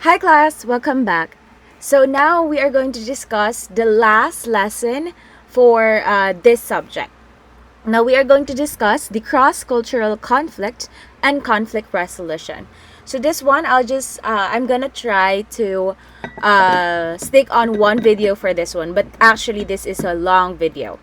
Hi class, welcome back. So now we are going to discuss the last lesson for this subject. Now we are going to discuss the cross-cultural conflict and conflict resolution. So this one, I'm gonna try to stick on one video for this one, but actually this is a long video.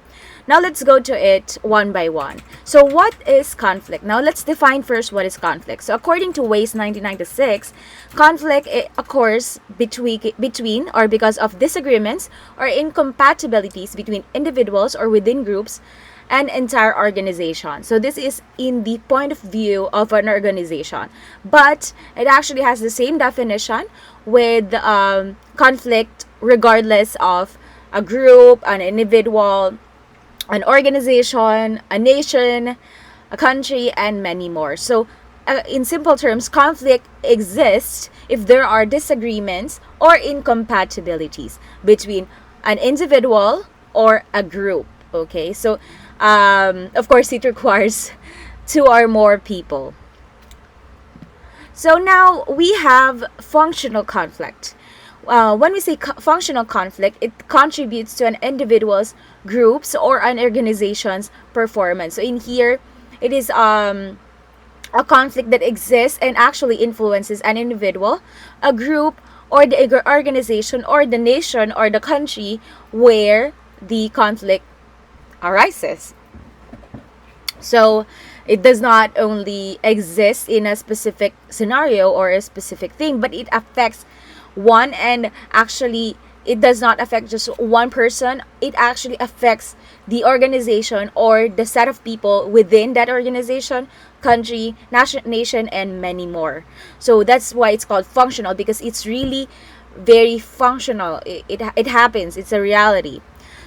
Now let's go to it one by one. So what is conflict? Now let's define first what is conflict. So according to Weiss 1996, conflict occurs between or because of disagreements or incompatibilities between individuals or within groups and entire organization. So this is in the point of view of an organization, but it actually has the same definition with conflict regardless of a group, an individual, an organization, a nation, a country, and many more. So, in simple terms, conflict exists if there are disagreements or incompatibilities between an individual or a group. Okay, so of course, it requires two or more people. So now we have functional conflict. When we say functional conflict, it contributes to an individual's, groups, or an organization's performance. So in here, it is a conflict that exists and actually influences an individual, a group, or the organization, or the nation, or the country where the conflict arises. So it does not only exist in a specific scenario or a specific thing, but it affects one, and actually it does not affect just one person. It actually affects the organization or the set of people within that organization, country, nation, and many more. So that's why it's called functional, because it's really very functional. It happens, it's a reality.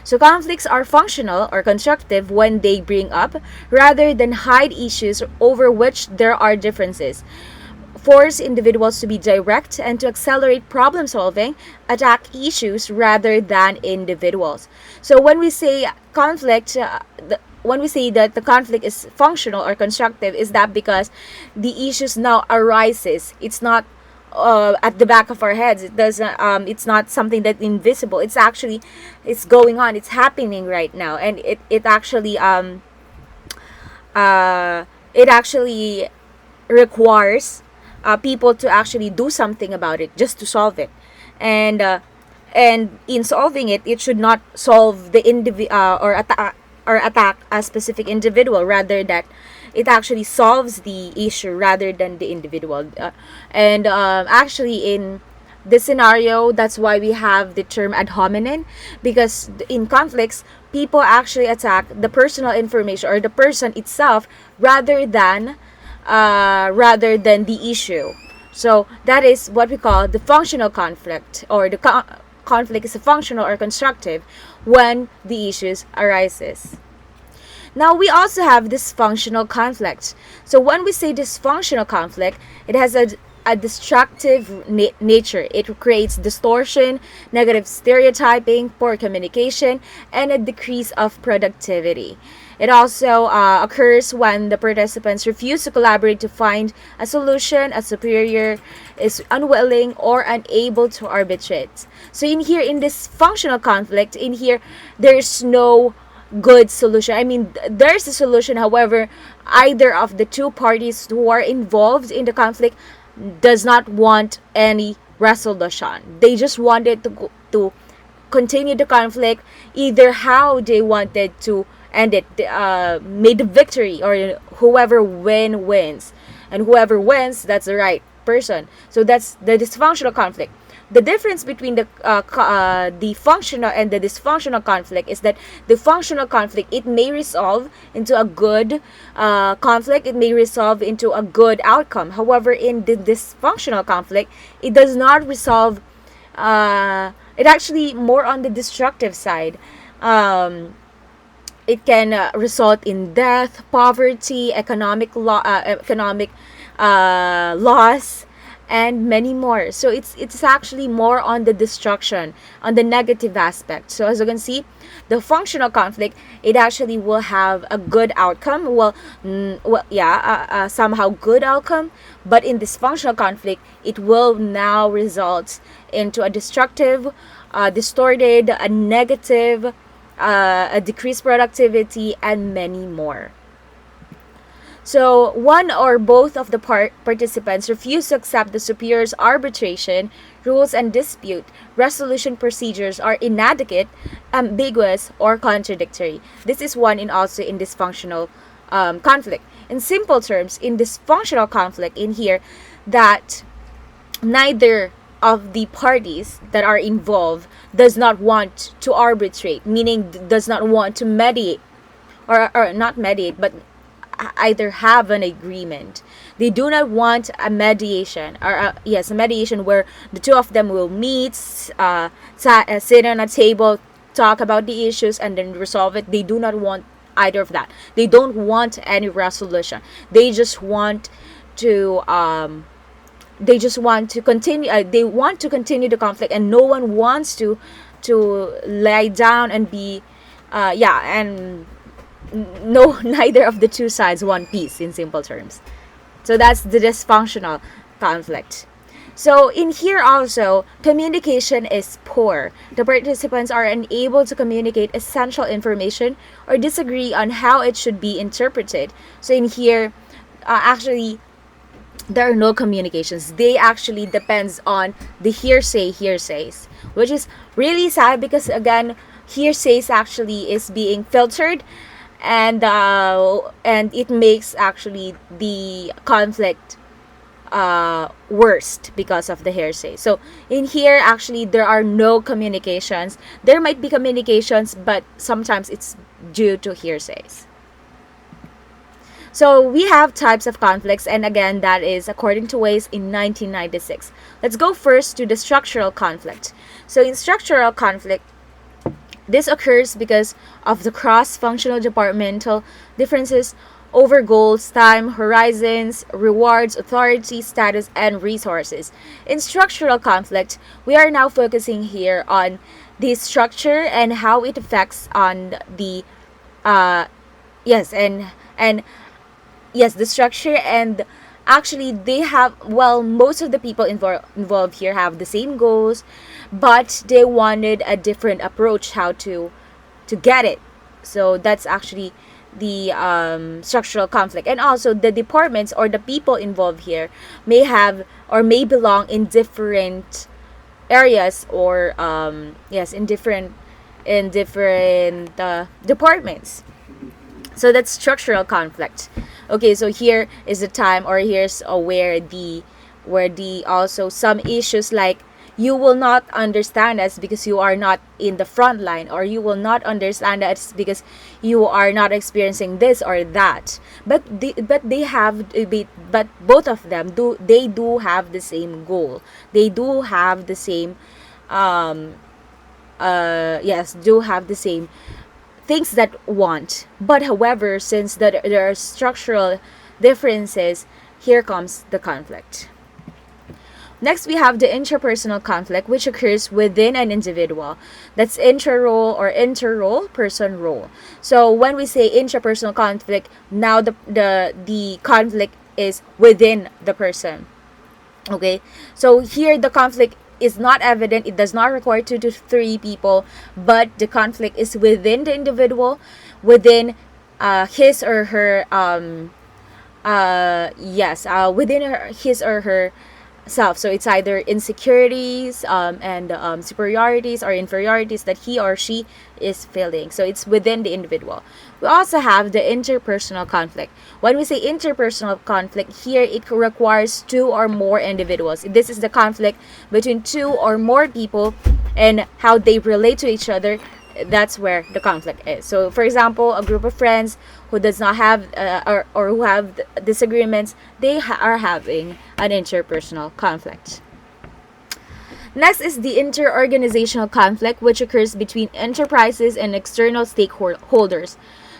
So conflicts are functional or constructive when they bring up rather than hide issues over which there are differences, force individuals to be direct and to accelerate problem solving, attack issues rather than individuals. So when we say when we say that the conflict is functional or constructive, is that because the issues now arises. It's not at the back of our heads. It doesn't. It's not something that's invisible. It's going on. It's happening right now, and it actually requires people to actually do something about it just to solve it, and in solving it, it should not solve the attack a specific individual, rather that it actually solves the issue rather than the individual. And actually in this scenario, that's why we have the term ad hominem, because in conflicts, people actually attack the personal information or the person itself rather than the issue. So that is what we call the functional conflict, or the conflict is functional or constructive when the issues arises. Now we also have dysfunctional conflict. So when we say dysfunctional conflict, it has a destructive nature. It creates distortion, negative stereotyping, poor communication, and a decrease of productivity. It also occurs when the participants refuse to collaborate to find a solution, a superior is unwilling or unable to arbitrate. So in this functional conflict, in here, there's no good solution. I mean, there's a solution, however, either of the two parties who are involved in the conflict does not want any resolution. They just wanted to continue the conflict, either how they wanted to end it, made the victory, or whoever wins, and whoever wins, that's the right person. So that's the dysfunctional conflict. The difference between the functional and the dysfunctional conflict is that the functional conflict, it may resolve into a good conflict, it may resolve into a good outcome. However, in the dysfunctional conflict, it does not resolve. It actually more on the destructive side. It can result in death, poverty, economic loss, and many more. So it's actually more on the destruction, on the negative aspect. So as you can see, the functional conflict, it actually will have a good outcome. Somehow good outcome, but in this functional conflict, it will now result into a destructive, distorted, a negative, a decreased productivity, and many more. So, one or both of the participants refuse to accept the superior's arbitration, rules, and dispute resolution procedures are inadequate, ambiguous, or contradictory. This is one in also in dysfunctional conflict. In simple terms, in dysfunctional conflict, in here, that neither of the parties that are involved does not want to arbitrate, meaning does not want to mediate, or not mediate, but either have an agreement. They do not want a mediation, or a mediation where the two of them will meet, sit on a table, talk about the issues, and then resolve it. They do not want either of that. They don't want any resolution. They just want to continue. They want to continue the conflict, and no one wants to lie down and be and no, neither of the two sides want peace, in simple terms. So that's the dysfunctional conflict. So in here also, communication is poor. The participants are unable to communicate essential information or disagree on how it should be interpreted. So in here, actually, there are no communications. They actually depends on the hearsays, which is really sad because, again, hearsays actually is being filtered, and it makes actually the conflict worst because of the hearsay. So in here, actually, there are no communications. There might be communications, but sometimes it's due to hearsays. So we have types of conflicts, and again, that is according to Weiss in 1996. Let's go first to the structural conflict. So in structural conflict, this occurs because of the cross-functional departmental differences over goals, time, horizons, rewards, authority, status, and resources. In structural conflict, we are now focusing here on the structure and how it affects on the the structure, and actually they have, most of the people involved here have the same goals, but they wanted a different approach how to get it. So that's actually the structural conflict. And also the departments or the people involved here may have or may belong in different areas, or in different departments. So that's structural conflict. Okay, so here is the time, or here's where the also some issues like, you will not understand us because you are not in the front line, or you will not understand us because you are not experiencing this or that. But both of them do have the same goal. They do have the same do have the same things that want. But however, since there are structural differences, here comes the conflict. Next, we have the interpersonal conflict, which occurs within an individual. That's intra-role or inter-role, person role. So when we say intrapersonal conflict, now the conflict is within the person. Okay, so here the conflict is not evident. It does not require 2 to 3 people, but the conflict is within the individual, within his or her his or her self. So it's either insecurities and superiorities or inferiorities that he or she is feeling. So it's within the individual. We also have the interpersonal conflict. When we say interpersonal conflict, here it requires 2 or more individuals. This is the conflict between 2 or more people and how they relate to each other. That's where the conflict is. So for example, a group of friends who does not have or who have disagreements, they are having an interpersonal conflict. Next is the interorganizational conflict, which occurs between enterprises and external stakeholders.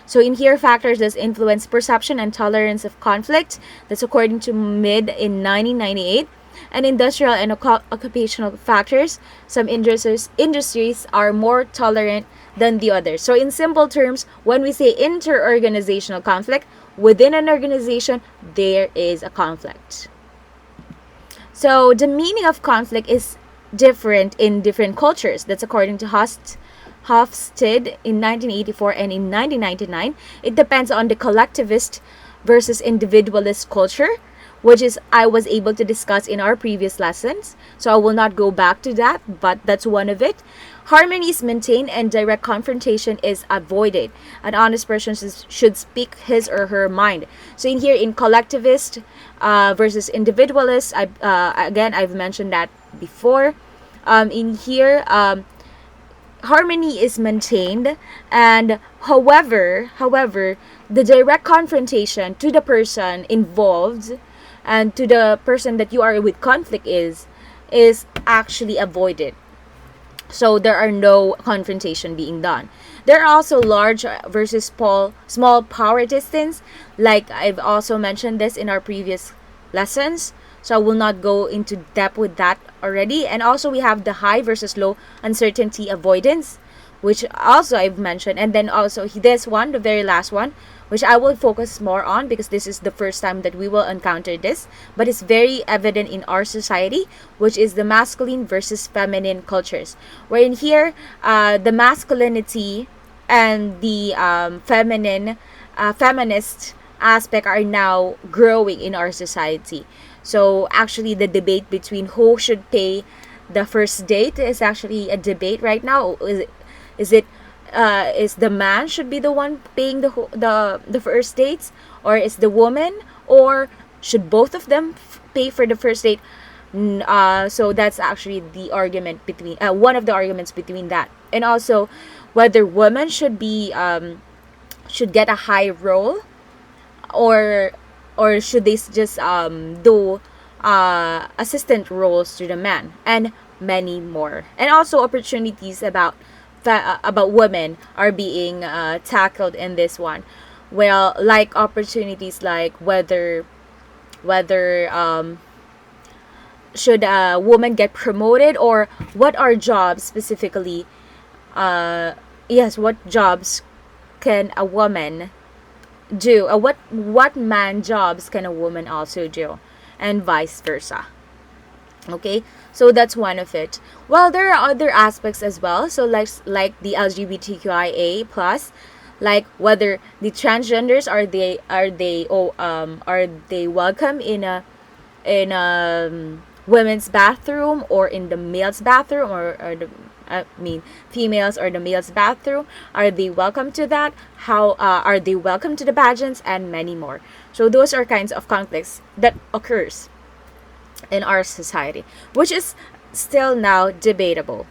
So in here, factors that influence perception and tolerance of conflict. That's according to Mid in 1998. and industrial and occupational factors. Some industries are more tolerant than the others. So in simple terms, when we say interorganizational conflict, within an organization, there is a conflict. So the meaning of conflict is different in different cultures. That's according to Hofstede in 1984 and in 1999. It depends on the collectivist versus individualist culture, which is I was able to discuss in our previous lessons. So I will not go back to that, but that's one of it. Harmony is maintained and direct confrontation is avoided. An honest person should speak his or her mind. So in here, in collectivist versus individualist, I've mentioned that before. In here, harmony is maintained, and however, the direct confrontation to the person involved and to the person that you are with conflict is actually avoided. So there are no confrontation being done. There are also large versus small power distance, like I've also mentioned this in our previous lessons. So I will not go into depth with that already. And also we have the high versus low uncertainty avoidance, which also I've mentioned. And then also this one, the very last one, which I will focus more on because this is the first time that we will encounter this. But it's very evident in our society, which is the masculine versus feminine cultures. Wherein here, the masculinity and the feminist aspect are now growing in our society. So actually the debate between who should pay the first date is actually a debate right now. Is the man should be the one paying the first dates, or is the woman, or should both of them pay for the first date? So that's actually the argument between one of the arguments between that, and also whether women should should get a high role, or should they just do assistant roles to the man, and many more. And also opportunities about women are being tackled in this one. Well, like opportunities like whether should a woman get promoted, or what are jobs specifically, what jobs can a woman do, what man jobs can a woman also do, and vice versa. Okay, so that's one of it. Well, there are other aspects as well. So like the LGBTQIA plus, like whether the transgenders are they welcome in a women's bathroom, or in the male's bathroom, females or the male's bathroom. Are they welcome to that? How are they welcome to the pageants, and many more. So those are kinds of conflicts that occurs in our society, which is still now debatable.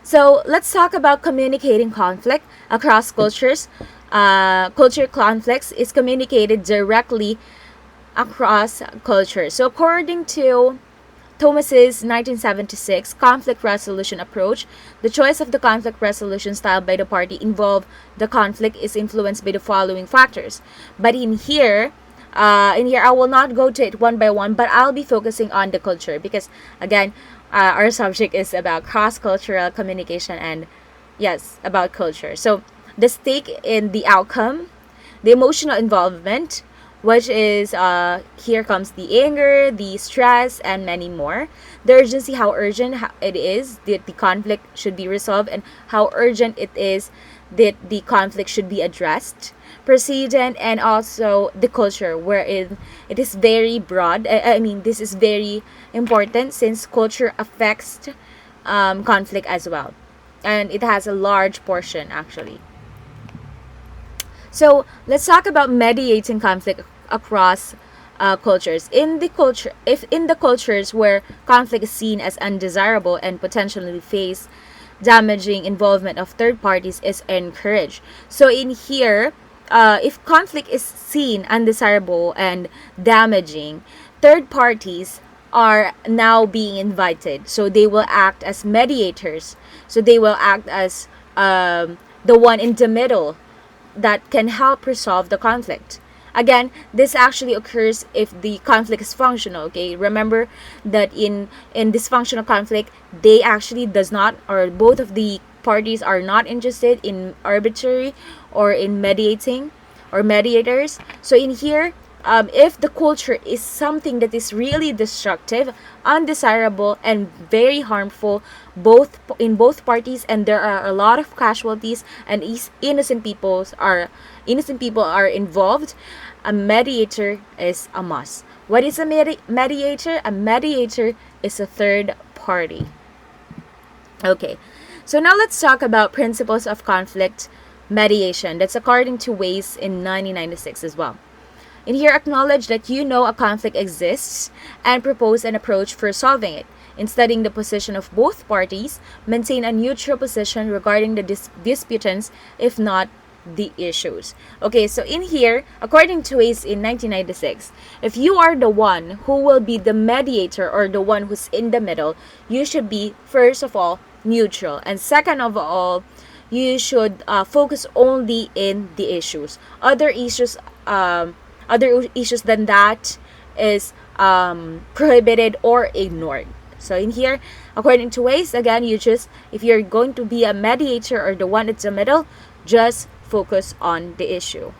So let's talk about communicating conflict across cultures. Culture conflicts is communicated directly across cultures. So according to Thomas's 1976 conflict resolution approach, the choice of the conflict resolution style by the party involved the conflict is influenced by the following factors. But in here I will not go to it one by one, but I'll be focusing on the culture because again, our subject is about cross-cultural communication and yes, about culture. So the stake in the outcome, the emotional involvement, which is here comes the anger, the stress, and many more. The urgency, how urgent it is that the conflict should be resolved, and how urgent it is that the conflict should be addressed. Precedent, and also the culture, wherein it is very broad. This is very important since culture affects conflict as well, and it has a large portion actually. So let's talk about mediating conflict across cultures. In the cultures where conflict is seen as undesirable and potentially face damaging involvement of third parties is encouraged. So in here, if conflict is seen undesirable and damaging, third parties are now being invited. So they will act as mediators. So they will act as the one in the middle that can help resolve the conflict. Again, this actually occurs if the conflict is functional. Okay, remember that in dysfunctional conflict, they actually does not, or both of the parties are not interested in arbitrary or in mediating or mediators. So in here, if the culture is something that is really destructive, undesirable, and very harmful, both in both parties, and there are a lot of casualties, and innocent people are involved, a mediator is a must. What is a mediator? A mediator is a third party. Okay, so now let's talk about principles of conflict mediation. That's according to Weiss in 1996 as well. In here, acknowledge that you know a conflict exists and propose an approach for solving it. In studying the position of both parties, maintain a neutral position regarding the disputants, if not the issues. Okay, so in here, according to Weiss in 1996, if you are the one who will be the mediator or the one who's in the middle, you should be, first of all, neutral. And second of all, you should focus only in the issues. Other issues than that is prohibited or ignored. So in here, according to Weiss, again, if you're going to be a mediator or the one that's in the middle, just focus on the issue.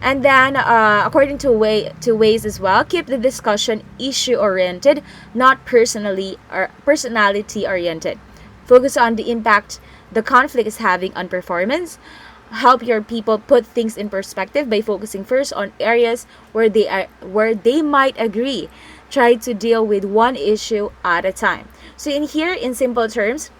And then, according to Weiss as well, keep the discussion issue-oriented, not personality oriented. Focus on the impact the conflict is having on performance. Help your people put things in perspective by focusing first on areas where they might agree. Try to deal with one issue at a time. So in here, in simple terms,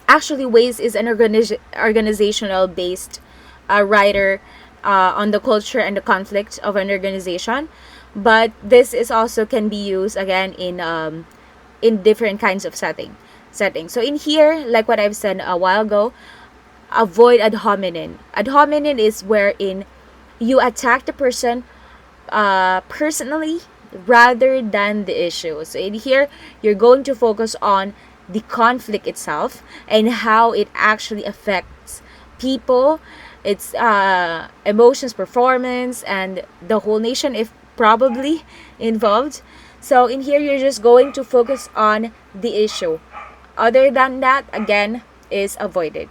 actually Weiss is an organizational based writer on the culture and the conflict of an organization, but this is also can be used again in different kinds of setting. So in here, like what I've said a while ago, avoid ad hominem. Ad hominem is wherein you attack the person personally rather than the issue. So in here, you're going to focus on the conflict itself and how it actually affects people, its emotions, performance, and the whole nation if probably involved. So in here, you're just going to focus on the issue. Other than that, again, is avoided.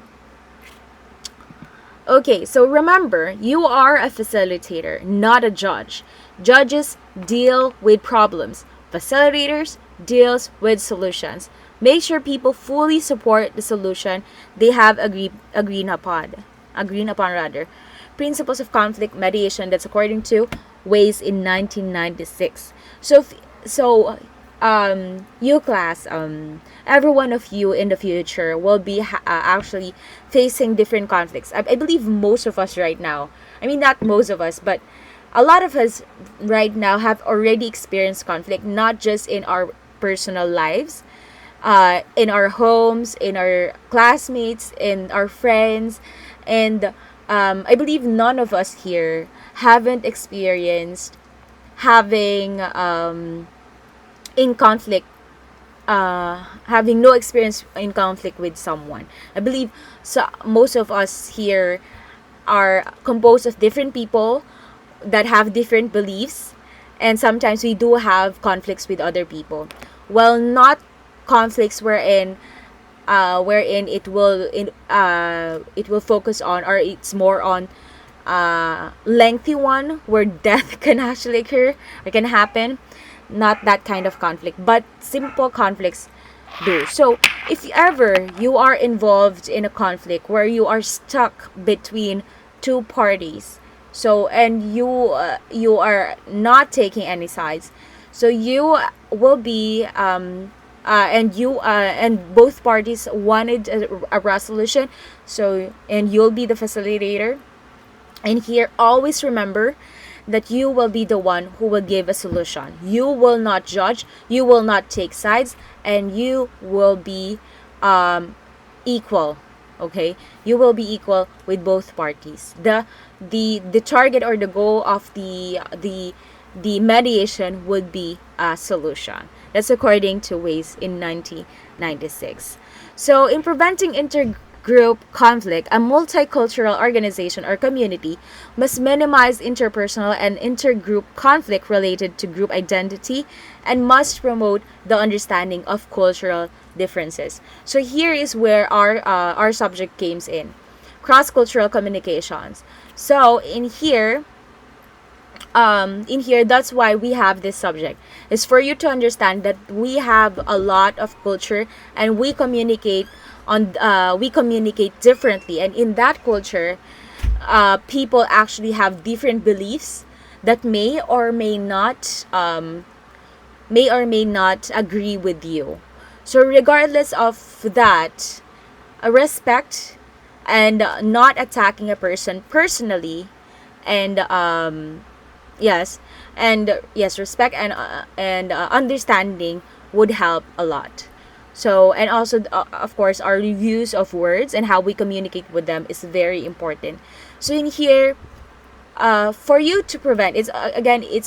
Okay, so remember, you are a facilitator, not a judge. Judges deal with problems. Facilitators deals with solutions. Make sure people fully support the solution they have agreed upon. Principles of conflict mediation. That's according to Weiss in 1996. You class, every one of you in the future will be actually facing different conflicts. I believe most of us right now, I mean not most of us, but a lot of us right now have already experienced conflict, not just in our personal lives, in our homes, in our classmates, in our friends, and I believe none of us here haven't experienced having in conflict, having no experience in conflict with someone. I believe most of us here are composed of different people that have different beliefs, and sometimes we do have conflicts with other people. Well, not conflicts wherein it will focus on, or it's more on lengthy one where death can actually occur or can happen. Not that kind of conflict, but simple conflicts do. So if ever you are involved in a conflict where you are stuck between two parties, so and you are not taking any sides, so you will be and both parties wanted a resolution, so and you'll be the facilitator. And here, always remember that you will be the one who will give a solution. You will not judge, you will not take sides, and you will be equal. Okay, you will be equal with both parties. The target or the goal of the mediation would be a solution. That's according to Weiss in 1996. So in preventing Intergroup conflict, a multicultural organization or community must minimize interpersonal and intergroup conflict related to group identity and must promote the understanding of cultural differences. So here is where our subject comes in. Cross-cultural communications. So in here, that's why we have this subject, is for you to understand that we have a lot of culture and we communicate differently, and in that culture people actually have different beliefs that may or may not agree with you. So regardless of that, respect and not attacking a person personally, and respect and understanding would help a lot. So, and also of course our use of words and how we communicate with them is very important. So in here, for you to prevent, it's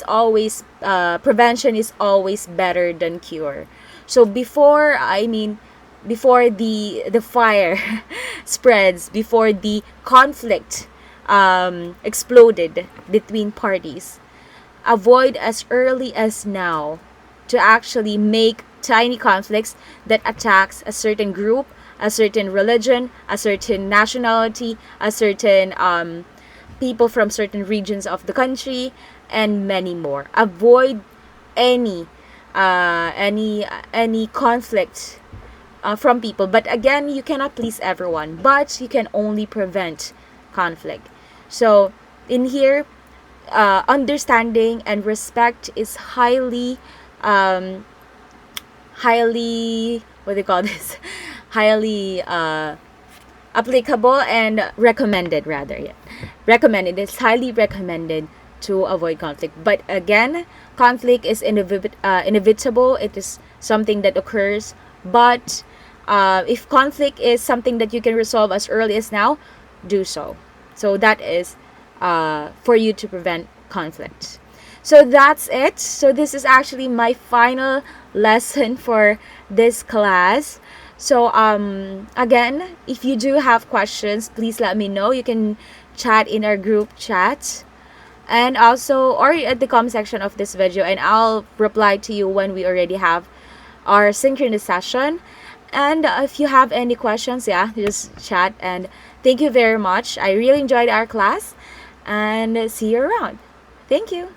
always prevention is always better than cure. So before the fire spreads, before the conflict exploded between parties, avoid as early as now to actually make tiny conflicts that attacks a certain group, a certain religion, a certain nationality, a certain people from certain regions of the country, and many more. Avoid any conflict from people. But again, you cannot please everyone, but you can only prevent conflict. So in here, understanding and respect is highly what do you call this highly applicable and recommended, rather. Recommended. It's highly recommended to avoid conflict. But again, conflict is inevitable. It is something that occurs. But if conflict is something that you can resolve as early as now, do so. So that is for you to prevent conflict. So that's it. So this is actually my final lesson for this class. So again, if you do have questions, please let me know. You can chat in our group chat, and also or at the comment section of this video, and I'll reply to you when we already have our synchronous session. And if you have any questions, just chat. And thank you very much. I really enjoyed our class, and see you around. Thank you.